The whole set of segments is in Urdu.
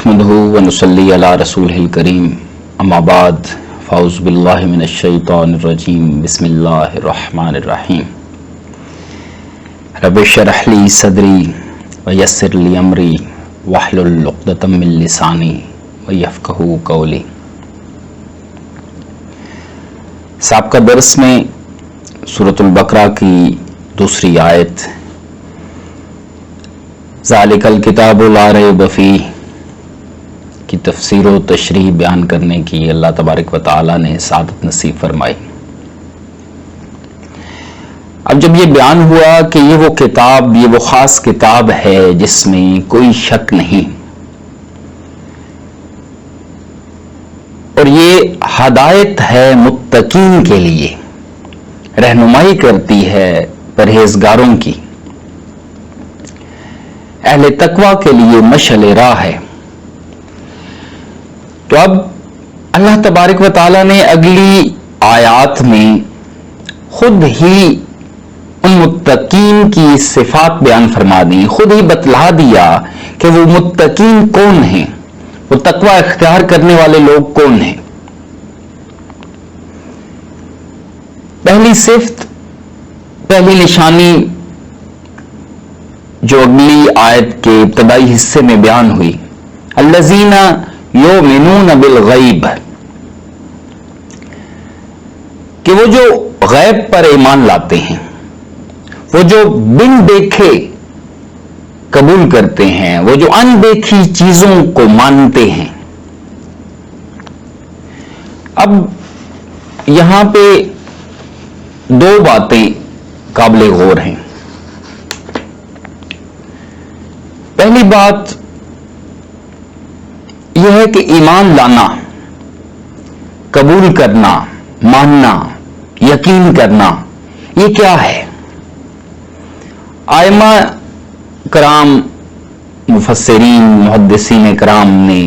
نحمده ونصلي على رسوله الكريم اما بعد فاعوذ بالله من الشیطان الرجیم بسم اللہ الرحمن الرحیم رب اشرح لي صدری ویسر لي امری واحلل عقدۃ من لسانی ویفقهوا قولی۔ سابقہ درس میں سورۃ البقرہ کی دوسری آیت ذالک الکتاب لا ریب فیہ کی تفسیر و تشریح بیان کرنے کی اللہ تبارک و تعالی نے سعادت نصیب فرمائی۔ اب جب یہ بیان ہوا کہ یہ وہ کتاب، یہ وہ خاص کتاب ہے جس میں کوئی شک نہیں، اور یہ ہدایت ہے متقین کے لیے، رہنمائی کرتی ہے پرہیزگاروں کی، اہل تقوی کے لیے مشعل راہ ہے۔ تو اب اللہ تبارک و تعالیٰ نے اگلی آیات میں خود ہی ان متقین کی صفات بیان فرما دی، خود ہی بتلا دیا کہ وہ متقین کون ہیں، وہ تقوی اختیار کرنے والے لوگ کون ہیں۔ پہلی صفت، پہلی نشانی جو اگلی آیت کے ابتدائی حصے میں بیان ہوئی، الذین یؤمنون بالغیب، کہ وہ جو غیب پر ایمان لاتے ہیں، وہ جو بن دیکھے قبول کرتے ہیں، وہ جو ان دیکھی چیزوں کو مانتے ہیں۔ اب یہاں پہ دو باتیں قابل غور ہیں۔ پہلی بات یہ ہے کہ ایمان لانا، قبول کرنا، ماننا، یقین کرنا، یہ کیا ہے؟ ائمہ کرام، مفسرین، محدثین کرام نے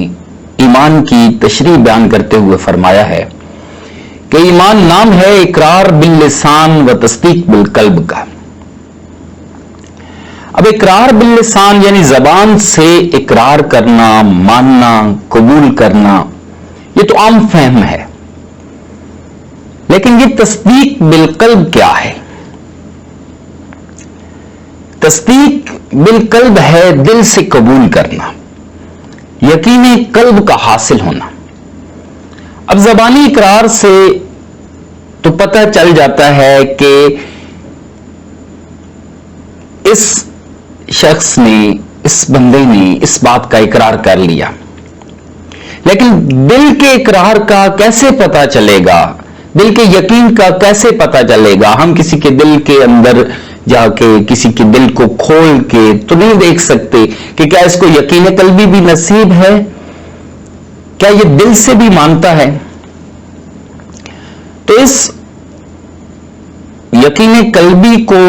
ایمان کی تشریح بیان کرتے ہوئے فرمایا ہے کہ ایمان نام ہے اقرار باللسان و تصدیق بالقلب کا۔ اب اقرار باللسان یعنی زبان سے اقرار کرنا، ماننا، قبول کرنا، یہ تو عام فہم ہے، لیکن یہ تصدیق بالقلب کیا ہے؟ تصدیق بالقلب ہے دل سے قبول کرنا، یقین قلب کا حاصل ہونا۔ اب زبانی اقرار سے تو پتہ چل جاتا ہے کہ اس شخص نے، اس بندے نے اس بات کا اقرار کر لیا، لیکن دل کے اقرار کا کیسے پتہ چلے گا؟ دل کے یقین کا کیسے پتہ چلے گا؟ ہم کسی کے دل کے اندر جا کے کسی کے دل کو کھول کے تو نہیں دیکھ سکتے کہ کیا اس کو یقین قلبی بھی نصیب ہے، کیا یہ دل سے بھی مانتا ہے؟ تو اس یقین قلبی کو،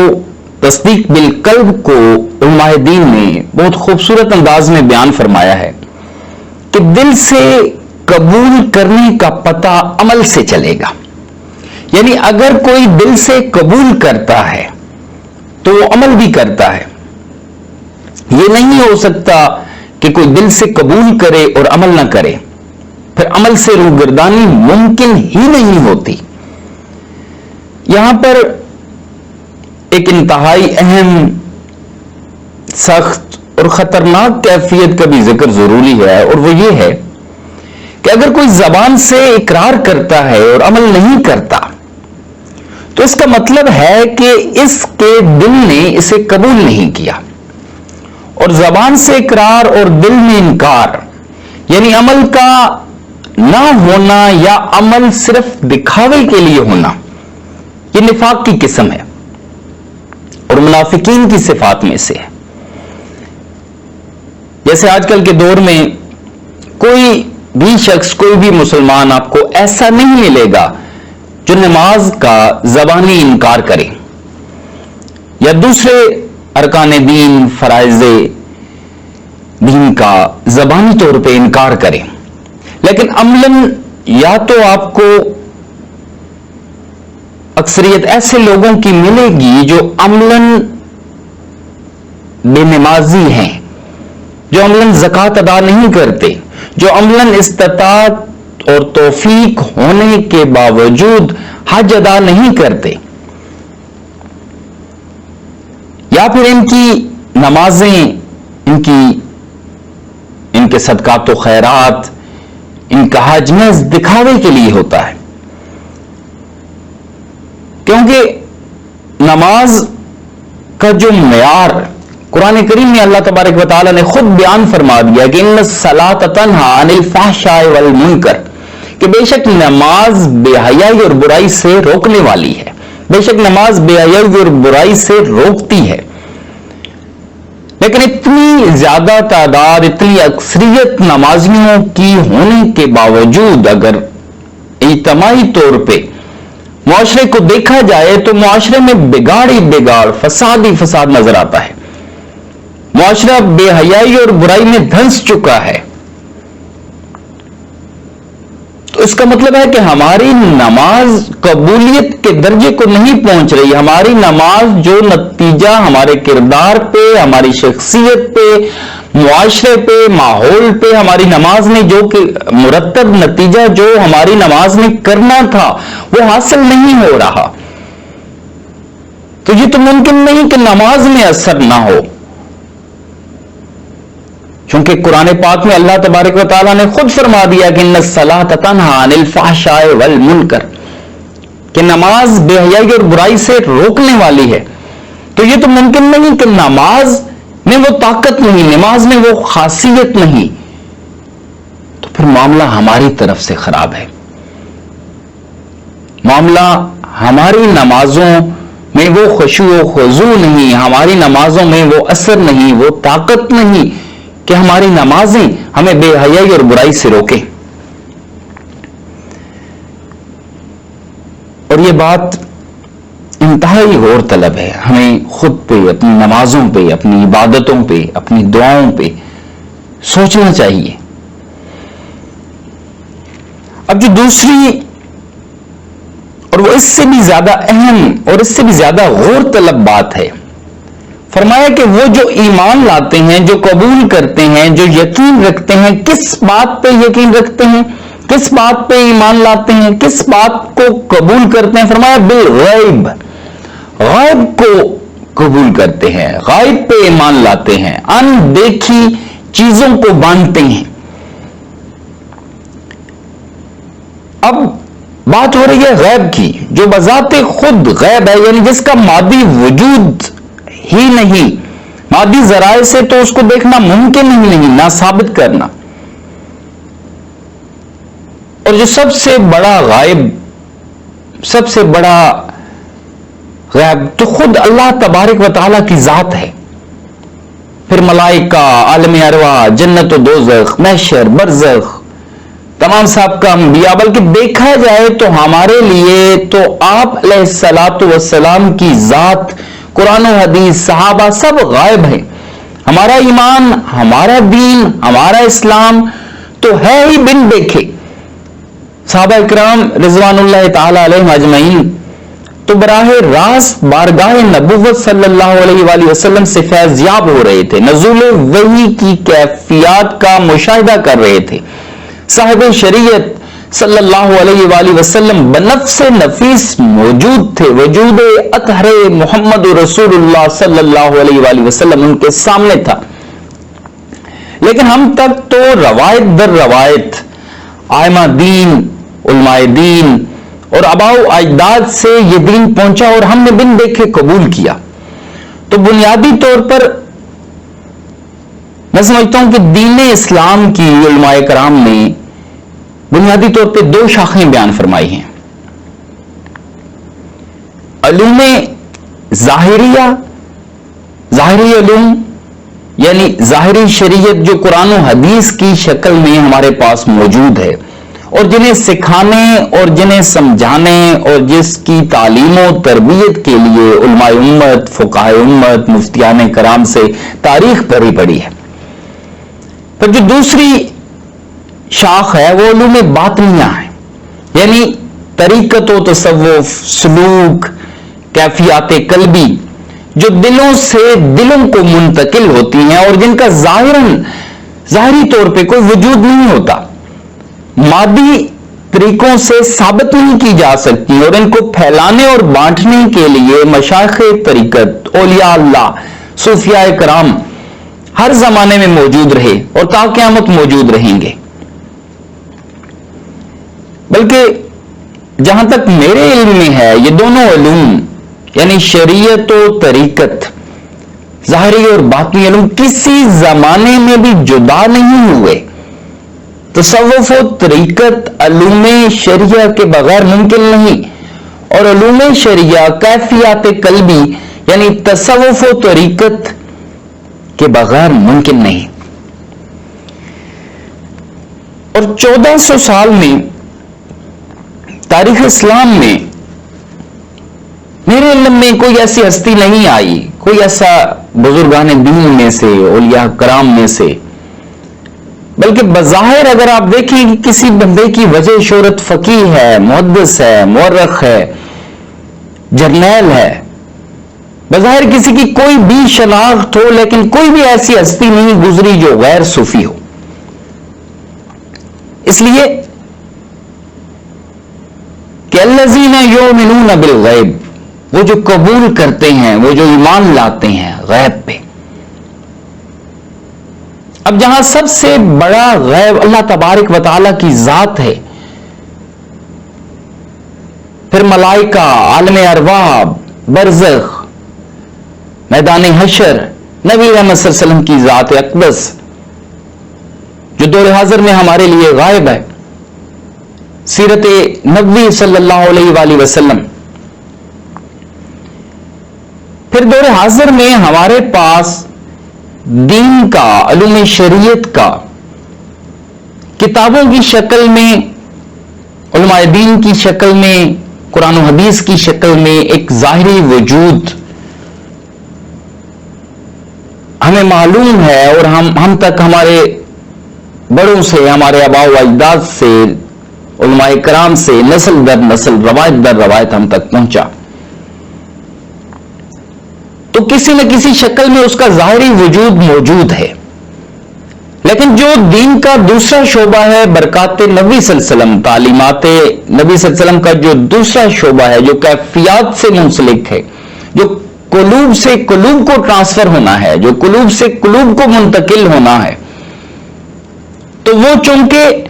تصدیق بالقلب کو علماء دین نے بہت خوبصورت انداز میں بیان فرمایا ہے کہ دل سے قبول کرنے کا پتہ عمل سے چلے گا۔ یعنی اگر کوئی دل سے قبول کرتا ہے تو وہ عمل بھی کرتا ہے۔ یہ نہیں ہو سکتا کہ کوئی دل سے قبول کرے اور عمل نہ کرے، پھر عمل سے روگردانی ممکن ہی نہیں ہوتی۔ یہاں پر ایک انتہائی اہم، سخت اور خطرناک کیفیت کا بھی ذکر ضروری ہے، اور وہ یہ ہے کہ اگر کوئی زبان سے اقرار کرتا ہے اور عمل نہیں کرتا تو اس کا مطلب ہے کہ اس کے دل نے اسے قبول نہیں کیا۔ اور زبان سے اقرار اور دل میں انکار یعنی عمل کا نہ ہونا یا عمل صرف دکھاوے کے لیے ہونا، یہ نفاق کی قسم ہے اور منافقین کی صفات میں سے ہے۔ جیسے آج کل کے دور میں کوئی بھی شخص، کوئی بھی مسلمان آپ کو ایسا نہیں ملے گا جو نماز کا زبانی انکار کرے یا دوسرے ارکان دین، فرائض دین کا زبانی طور پہ انکار کرے، لیکن عملاً یا تو آپ کو اکثریت ایسے لوگوں کی ملے گی جو عملاً بے نمازی ہیں، جو عملاً زکوٰۃ ادا نہیں کرتے، جو عملاً استطاعت اور توفیق ہونے کے باوجود حج ادا نہیں کرتے، یا پھر ان کی نمازیں، ان کے صدقات و خیرات، ان کا حج محض دکھاوے کے لیے ہوتا ہے. کیونکہ نماز کا جو معیار قرآن کریم میں اللہ تبارک و تعالیٰ نے خود بیان فرما دیا کہ ان الصلاۃ تنہی عن الفحشاء والمنکر، کہ بے شک نماز بے حیائی اور برائی سے روکنے والی ہے، بے شک نماز بے حیائی اور برائی سے روکتی ہے. لیکن اتنی زیادہ تعداد، اتنی اکثریت نمازیوں کی ہونے کے باوجود اگر اجتماعی طور پہ معاشرے کو دیکھا جائے تو معاشرے میں بگاڑ ہی بگاڑ، فساد ہی فساد نظر آتا ہے. معاشرہ بے حیائی اور برائی میں دھنس چکا ہے. تو اس کا مطلب ہے کہ ہماری نماز قبولیت کے درجے کو نہیں پہنچ رہی. ہماری نماز جو نتیجہ ہمارے کردار پہ، ہماری شخصیت پہ، معاشرے پہ، ماحول پہ ہماری نماز نے جو کہ مرتب نتیجہ جو ہماری نماز نے کرنا تھا وہ حاصل نہیں ہو رہا. تو یہ تو ممکن نہیں کہ نماز میں اثر نہ ہو، چونکہ قرآن پاک میں اللہ تبارک و تعالیٰ نے خود فرما دیا کہ ان الصلاۃ تنہی عن الفحشاء والمنکر، کہ نماز بے حیائی اور برائی سے روکنے والی ہے. تو یہ تو ممکن نہیں کہ نماز میں وہ طاقت نہیں، نماز میں وہ خاصیت نہیں. تو پھر معاملہ ہماری طرف سے خراب ہے. معاملہ ہماری نمازوں میں وہ خشوع و خضوع نہیں، ہماری نمازوں میں وہ اثر نہیں، وہ طاقت نہیں کہ ہماری نمازیں ہمیں بے حیائی اور برائی سے روکیں. اور یہ بات انتہائی غور طلب ہے. ہمیں خود پہ، اپنی نمازوں پہ، اپنی عبادتوں پہ، اپنی دعاؤں پہ سوچنا چاہیے. اب جو دوسری اور وہ اس سے بھی زیادہ اہم اور اس سے بھی زیادہ غور طلب بات ہے، فرمایا کہ وہ جو ایمان لاتے ہیں، جو قبول کرتے ہیں، جو یقین رکھتے ہیں، کس بات پہ یقین رکھتے ہیں، کس بات پہ ایمان لاتے ہیں، کس بات کو قبول کرتے ہیں. فرمایا بالغیب، غیب کو قبول کرتے ہیں، غیب پہ ایمان لاتے ہیں، ان دیکھی چیزوں کو مانتے ہیں. اب بات ہو رہی ہے غیب کی، جو بذات خود غیب ہے، یعنی جس کا مادی وجود ہی نہیں، مادی ذرائع سے تو اس کو دیکھنا ممکن ہی نہیں، نہ ثابت کرنا. اور جو سب سے بڑا غائب، سب سے بڑا غیب تو خود اللہ تبارک و تعالیٰ کی ذات ہے. پھر ملائکہ، عالم ارواح، جنت و دوزخ، محشر، برزخ، تمام سابقہ انبیاء، بلکہ دیکھا جائے تو ہمارے لیے تو آپ علیہ الصلوۃ والسلام کی ذات، قرآن و حدیث، صحابہ سب غائب ہیں. ہمارا ایمان، ہمارا دین، ہمارا اسلام تو ہے ہی بن دیکھے. صحابہ اکرام رضوان اللہ تعالی علیہم اجمعین تو براہ راست بارگاہ نبوت صلی اللہ علیہ وآلہ وسلم سے فیض یاب ہو رہے تھے، نزول وحی کی کیفیات کا مشاہدہ کر رہے تھے. صاحب شریعت صلی اللہ علیہ وآلہ وسلم بنفس نفیس موجود تھے. وجود اطہر محمد رسول اللہ صلی اللہ علیہ وآلہ وسلم ان کے سامنے تھا. لیکن ہم تک تو روایت در روایت آئمہ دین، علماء دین اور آباء و اجداد سے یہ دین پہنچا اور ہم نے بن دیکھے قبول کیا. تو بنیادی طور پر میں سمجھتا ہوں کہ دین اسلام کی علماء کرام نے بنیادی طور پہ دو شاخیں بیان فرمائی ہیں. علوم ظاہریہ، ظاہری علوم یعنی ظاہری شریعت جو قرآن و حدیث کی شکل میں ہمارے پاس موجود ہے، اور جنہیں سکھانے اور جنہیں سمجھانے اور جس کی تعلیم و تربیت کے لیے علماء امت، فقہاء امت، مفتیان کرام سے تاریخ بھری پڑی ہے. پھر جو دوسری شاخ ہے وہ علوم باطنیہ ہے، یعنی طریقت و تصوف، سلوک، کیفیات قلبی جو دلوں سے دلوں کو منتقل ہوتی ہیں اور جن کا ظاہراً ظاہری طور پہ کوئی وجود نہیں ہوتا، مادی طریقوں سے ثابت نہیں کی جا سکتی، اور ان کو پھیلانے اور بانٹنے کے لیے مشائخ طریقت، اولیاء اللہ، صوفیاء کرام ہر زمانے میں موجود رہے اور تا قیامت موجود رہیں گے۔ بلکہ جہاں تک میرے علم میں ہے، یہ دونوں علوم یعنی شریعت و طریقت، ظاہری اور باطنی علوم کسی زمانے میں بھی جدا نہیں ہوئے۔ تصوف و طریقت علوم شریعہ کے بغیر ممکن نہیں، اور علوم شریعہ کیفیات قلبی یعنی تصوف و طریقت کے بغیر ممکن نہیں۔ اور 1400 سال میں تاریخ اسلام میں میرے علم میں کوئی ایسی ہستی نہیں آئی، کوئی ایسا بزرگان دین میں سے، اولیاء کرام میں سے، بلکہ بظاہر اگر آپ دیکھیں کہ کسی بندے کی وجہ شہرت فقیہ ہے، محدث ہے، مورخ ہے، جرنیل ہے، بظاہر کسی کی کوئی بھی شناخت ہو، لیکن کوئی بھی ایسی ہستی نہیں گزری جو غیر صوفی ہو۔ اس لیے کہ الذین یؤمنون بالغیب، وہ جو قبول کرتے ہیں، وہ جو ایمان لاتے ہیں غیب پہ۔ اب جہاں سب سے بڑا غیب اللہ تبارک و تعالی کی ذات ہے، پھر ملائکہ، عالم ارواح، برزخ، میدان حشر، نبی رحمت صلی اللہ علیہ وسلم کی ذات اقدس جو دور حاضر میں ہمارے لیے غائب ہے، سیرت نبوی صلی اللہ علیہ وآلہ وسلم، پھر دور حاضر میں ہمارے پاس دین کا، علوم شریعت کا کتابوں کی شکل میں، علماء دین کی شکل میں، قرآن و حدیث کی شکل میں ایک ظاہری وجود ہمیں معلوم ہے، اور ہم تک ہمارے بڑوں سے، ہمارے آباء و اجداد سے، علماء کرام سے نسل در نسل، روایت در روایت ہم تک پہنچا۔ تو کسی نہ کسی شکل میں اس کا ظاہری وجود موجود ہے، لیکن جو دین کا دوسرا شعبہ ہے، برکات نبی صلی اللہ علیہ وسلم، تعلیمات نبی صلی اللہ علیہ وسلم کا جو دوسرا شعبہ ہے، جو کیفیات سے منسلک ہے، جو قلوب سے قلوب کو ٹرانسفر ہونا ہے، جو قلوب سے قلوب کو منتقل ہونا ہے، تو وہ چونکہ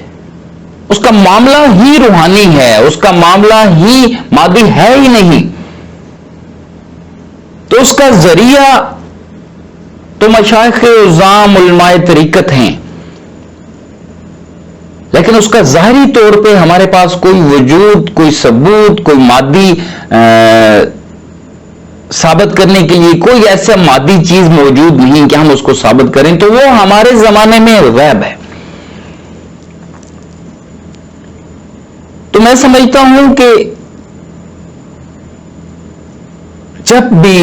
اس کا معاملہ ہی روحانی ہے، اس کا معاملہ ہی مادی ہے ہی نہیں، تو اس کا ذریعہ تو مشائخ عظام، علماء طریقت ہیں، لیکن اس کا ظاہری طور پہ ہمارے پاس کوئی وجود، کوئی ثبوت، کوئی مادی ثابت کرنے کے لیے کوئی ایسا مادی چیز موجود نہیں کہ ہم اس کو ثابت کریں، تو وہ ہمارے زمانے میں غیب ہے۔ تو میں سمجھتا ہوں کہ جب بھی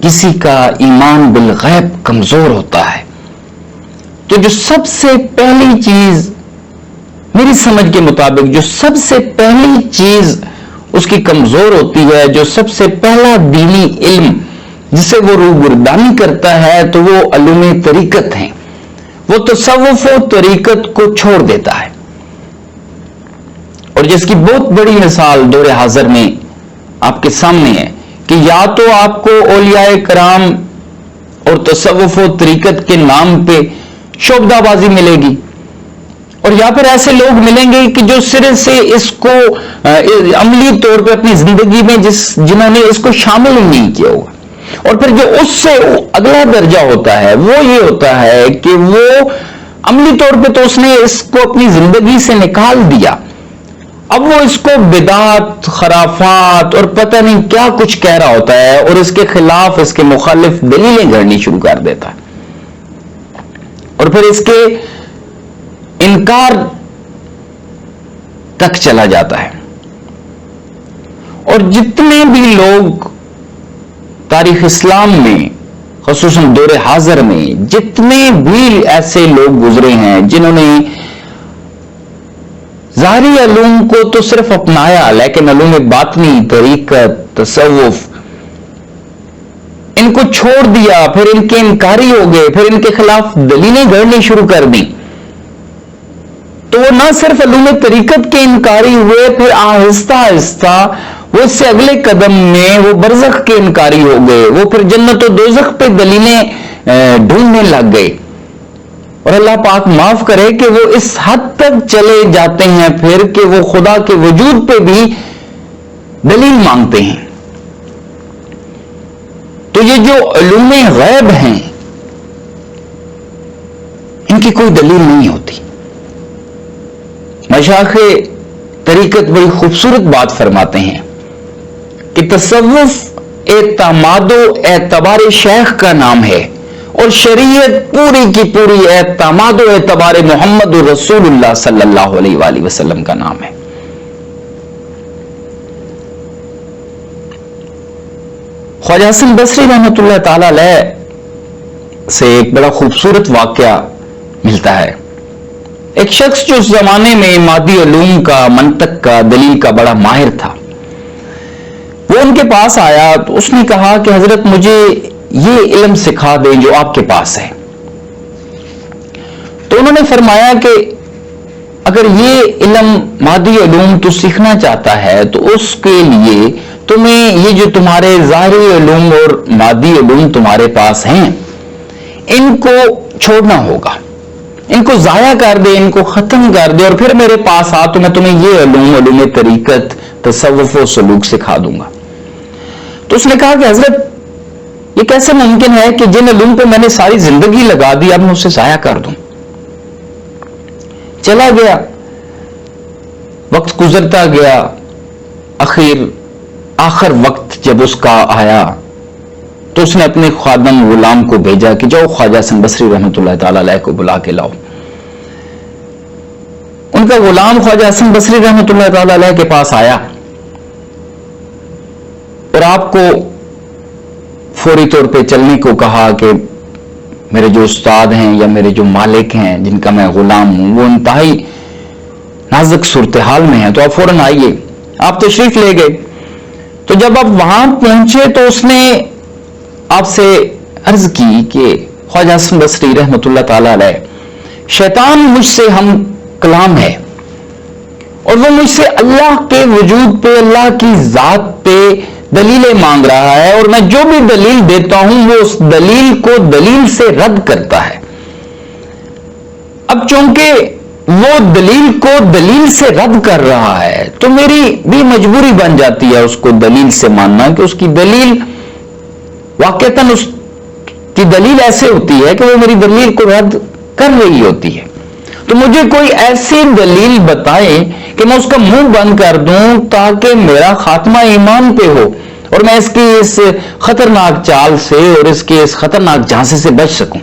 کسی کا ایمان بالغیب کمزور ہوتا ہے، تو جو سب سے پہلی چیز میری سمجھ کے مطابق، جو سب سے پہلی چیز اس کی کمزور ہوتی ہے، جو سب سے پہلا دینی علم جس سے وہ روگردانی کرتا ہے، تو وہ علوم طریقت ہیں۔ وہ تصوف و طریقت کو چھوڑ دیتا ہے، اور جس کی بہت بڑی مثال دور حاضر میں آپ کے سامنے ہے کہ یا تو آپ کو اولیاء کرام اور تصوف و طریقت کے نام پہ شعبدہ بازی ملے گی، اور یا پھر ایسے لوگ ملیں گے کہ جو سرے سے اس کو عملی طور پہ اپنی زندگی میں جنہوں نے اس کو شامل ہی نہیں کیا ہوگا۔ اور پھر جو اس سے اگلا درجہ ہوتا ہے وہ یہ ہوتا ہے کہ وہ عملی طور پہ تو اس نے اس کو اپنی زندگی سے نکال دیا، اب وہ اس کو بدعت، خرافات اور پتہ نہیں کیا کچھ کہہ رہا ہوتا ہے، اور اس کے خلاف، اس کے مخالف دلیلیں گھڑنی شروع کر دیتا ہے، اور پھر اس کے انکار تک چلا جاتا ہے۔ اور جتنے بھی لوگ تاریخ اسلام میں، خصوصاً دور حاضر میں، جتنے بھی ایسے لوگ گزرے ہیں جنہوں نے ظاہری علوم کو تو صرف اپنایا، لیکن علوم باطنی، طریقت، تصوف، ان کو چھوڑ دیا, پھر ان کے انکاری ہو گئے, پھر ان کے خلاف دلیلیں گھڑنی شروع کر دی, تو وہ نہ صرف علوم طریقت کے انکاری ہوئے, پھر آہستہ آہستہ وہ اس سے اگلے قدم میں وہ برزخ کے انکاری ہو گئے, وہ پھر جنت و دوزخ پہ دلیلیں ڈھونڈنے لگ گئے. اور اللہ پاک معاف کرے کہ وہ اس حد تک چلے جاتے ہیں پھر کہ وہ خدا کے وجود پہ بھی دلیل مانگتے ہیں. تو یہ جو علوم غیب ہیں ان کی کوئی دلیل نہیں ہوتی. مشائخ طریقت بڑی خوبصورت بات فرماتے ہیں کہ تصوف اعتماد و اعتبار شیخ کا نام ہے, اور شریعت پوری کی پوری اعتماد و اعتبار محمد رسول اللہ صلی اللہ علیہ وآلہ وسلم کا نام ہے. خواجہ حسن بصری رحمۃ اللہ تعالی علیہ سے ایک بڑا خوبصورت واقعہ ملتا ہے. ایک شخص جو اس زمانے میں مادی علوم کا, منطق کا, دلیل کا بڑا ماہر تھا, وہ ان کے پاس آیا تو اس نے کہا کہ حضرت مجھے یہ علم سکھا دیں جو آپ کے پاس ہے. تو انہوں نے فرمایا کہ اگر یہ علم مادی علوم تو سیکھنا چاہتا ہے تو اس کے لیے تمہیں یہ جو تمہارے ظاہری علوم اور مادی علوم تمہارے پاس ہیں ان کو چھوڑنا ہوگا, ان کو ضائع کر دے, ان کو ختم کر دے, اور پھر میرے پاس آ تو میں تمہیں یہ علوم طریقت, تصوف و سلوک سکھا دوں گا. تو اس نے کہا کہ حضرت یہ کیسے ممکن ہے کہ جن علوم پہ میں نے ساری زندگی لگا دی اب میں اسے ضائع کر دوں. چلا گیا, وقت گزرتا گیا, آخر وقت جب اس کا آیا تو اس نے اپنے خادم غلام کو بھیجا کہ جاؤ خواجہ حسن بصری رحمۃ اللہ تعالی علیہ کو بلا کے لاؤ. ان کا غلام خواجہ حسن بصری رحمۃ اللہ تعالی علیہ کے پاس آیا اور آپ کو فوری طور پہ چلنے کو کہا کہ میرے جو استاد ہیں یا میرے جو مالک ہیں جن کا میں غلام ہوں وہ انتہائی نازک صورتحال میں ہیں, تو آپ فوراً آئیے. آپ تشریف لے گئے. تو جب آپ وہاں پہنچے تو اس نے آپ سے عرض کی کہ خواجہ حسن بصری رحمۃ اللہ تعالی علیہ, شیطان مجھ سے ہم کلام ہے اور وہ مجھ سے اللہ کے وجود پہ, اللہ کی ذات پہ دلیلیں مانگ رہا ہے, اور میں جو بھی دلیل دیتا ہوں وہ اس دلیل کو دلیل سے رد کرتا ہے. اب چونکہ وہ دلیل کو دلیل سے رد کر رہا ہے تو میری بھی مجبوری بن جاتی ہے اس کو دلیل سے ماننا کہ اس کی دلیل واقعتاً اس کی دلیل ایسے ہوتی ہے کہ وہ میری دلیل کو رد کر رہی ہوتی ہے. تو مجھے کوئی ایسی دلیل بتائے کہ میں اس کا منہ بند کر دوں تاکہ میرا خاتمہ ایمان پہ ہو اور میں اس کی اس خطرناک چال سے اور اس کے اس خطرناک جھانسے سے بچ سکوں.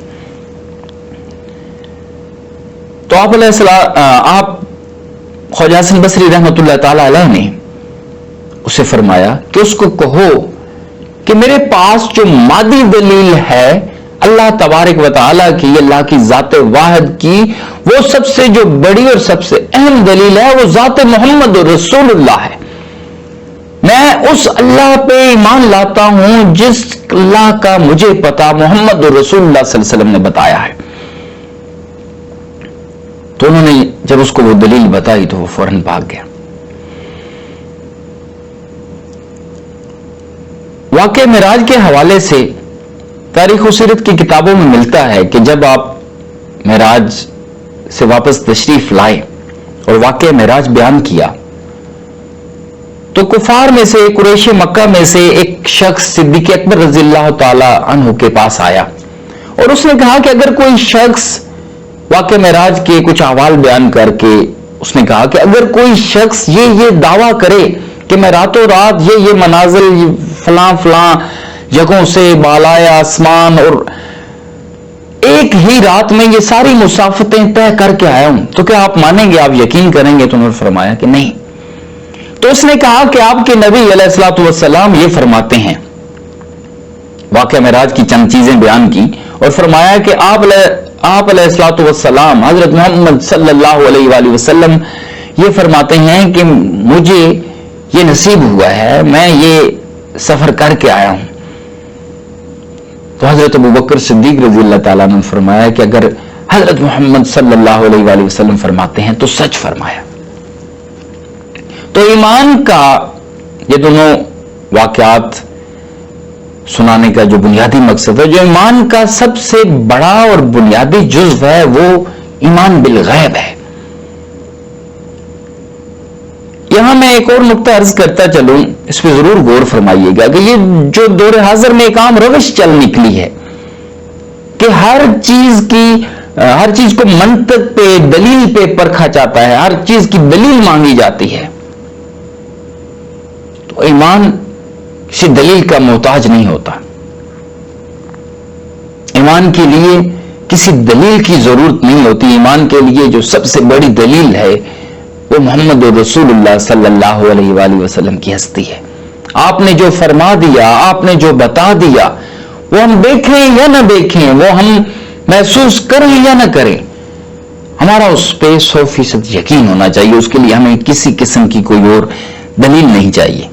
تو آپ خواجہ حسن بصری رحمۃ اللہ تعالی علیہ نے اسے فرمایا کہ اس کو کہو کہ میرے پاس جو مادی دلیل ہے اللہ تبارک و تعالیٰ کی, اللہ کی ذات واحد کی, وہ سب سے جو بڑی اور سب سے اہم دلیل ہے وہ ذات محمد رسول اللہ ہے. میں اس اللہ پہ ایمان لاتا ہوں جس اللہ کا مجھے پتا محمد رسول اللہ صلی اللہ علیہ وسلم نے بتایا ہے. تو انہوں نے جب اس کو وہ دلیل بتائی تو وہ فوراً بھاگ گیا. واقعہ معراج کے حوالے سے تاریخ و سیرت کی کتابوں میں ملتا ہے کہ جب آپ معراج سے واپس تشریف لائے اور واقعہ معراج بیان کیا تو کفار میں سے, قریش مکہ میں سے ایک شخص صدیق اکبر رضی اللہ تعالی عنہ کے پاس آیا اور اس نے کہا کہ اگر کوئی شخص واقعہ معراج کے کچھ احوال بیان کر کے اس نے کہا کہ اگر کوئی شخص یہ دعویٰ کرے کہ میں راتوں رات یہ مناظر فلاں جگہوں سے بالائے آسمان اور ایک ہی رات میں یہ ساری مسافتیں طے کر کے آیا ہوں تو کیا آپ مانیں گے, آپ یقین کریں گے؟ تو انہوں نے فرمایا کہ نہیں. تو اس نے کہا کہ آپ کے نبی علیہ الصلوۃ والسلام یہ فرماتے ہیں, واقعہ معراج کی چند چیزیں بیان کی اور فرمایا کہ آپ علیہ الصلوۃ والسلام حضرت محمد صلی اللہ علیہ وآلہ وسلم یہ فرماتے ہیں کہ مجھے یہ نصیب ہوا ہے, میں یہ سفر کر کے آیا ہوں. تو حضرت ابوبکر صدیق رضی اللہ تعالیٰ نے فرمایا کہ اگر حضرت محمد صلی اللہ علیہ وآلہ وسلم فرماتے ہیں تو سچ فرمایا. تو ایمان کا یہ دونوں واقعات سنانے کا جو بنیادی مقصد ہے، جو ایمان کا سب سے بڑا اور بنیادی جزو ہے، وہ ایمان بالغیب ہے. یہاں میں ایک اور نقطہ عرض کرتا چلوں، اس پہ ضرور غور فرمائیے گا کہ یہ جو دور حاضر میں ایک عام روش چل نکلی ہے کہ ہر چیز کو منطق پہ، دلیل پہ پرکھا جاتا ہے، ہر چیز کی دلیل مانگی جاتی ہے. تو ایمان کسی دلیل کا محتاج نہیں ہوتا. ایمان کے لیے کسی دلیل کی ضرورت نہیں ہوتی. ایمان کے لیے جو سب سے بڑی دلیل ہے وہ محمد رسول اللہ صلی اللہ علیہ وآلہ وسلم کی ہستی ہے. آپ نے جو فرما دیا، آپ نے جو بتا دیا، وہ ہم دیکھیں یا نہ دیکھیں، وہ ہم محسوس کریں یا نہ کریں، ہمارا اس پہ 100% یقین ہونا چاہیے. اس کے لیے ہمیں کسی قسم کی کوئی اور دلیل نہیں چاہیے.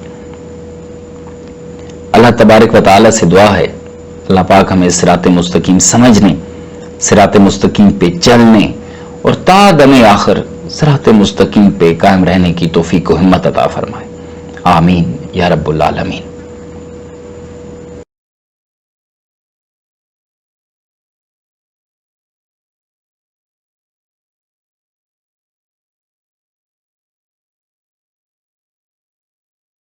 اللہ تبارک و تعالی سے دعا ہے اللہ پاک ہمیں صراط مستقیم سمجھنے، صراط مستقیم پہ چلنے اور تا دم آخر صراط مستقیم پہ قائم رہنے کی توفیق و ہمت عطا فرمائے. آمین یا رب العالمین.